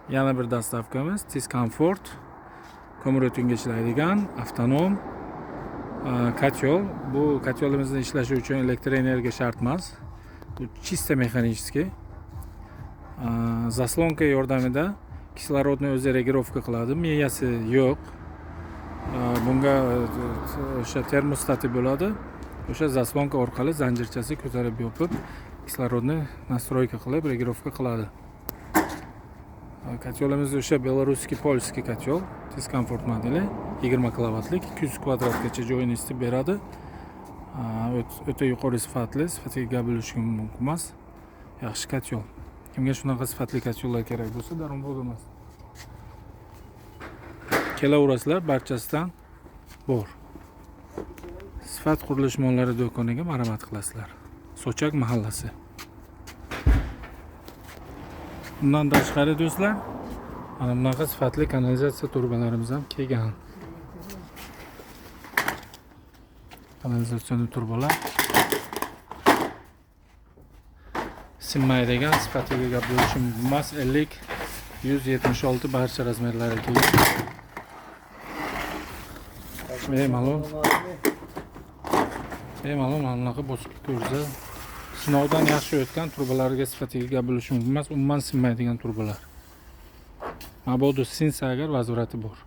Yana bir dastavkamiz Tiscomfort. Ko'mir o'tinga ishlaydigan avtonom kotyol. Bu kotyolimizni ishlashi uchun elektr energiya shart emas. Bu chista mexanicheskiy. Zaslonka yordamida kislorodni o'zi regirovka qiladi. Miyasi yo'q. Bunga o'sha termostati bo'ladi. O'sha zaslonka orqali zanjirchasi ko'tarib yopib, kislorodni nastroyka qilib, regirovka qiladi. Kotyolimiz o'sha beloruskiy polskiy kotyol, Tiscomfort modeli, 20 kilovatlik, 200 kvadratgacha joyini isitib beradi. O'ta yuqori sifatli, sifatiga gap bo'lishga mumkin emas. Yaxshi kotyol. Kimga shunaqa sifatli kotyollar kerak bo'lsa, darrov bo'lmas. Kelaverasizlar, barchasidan bor. Sifat qurilish mollari do'koniga marhamat qilasizlar. Sochak mahallasi. Bundan tashqari do'stlar, mana bunaqa sifatli kanalizatsiya turbalarimiz ham kelgan. Kanalizatsiya turbalar sinmaydigan, sifatiga gap bo'lishi mumkin emas. 50-176 barcha razmerlarga kelgan. Bemalol mana bunaqa bosib ko'rsa, sinovdan yaxshi o'tgan turbalarga sifatiga gap bo'lishi mumkin emas. Umuman sinmaydigan turbalar. Mabodo sinsa agar vazirati bor.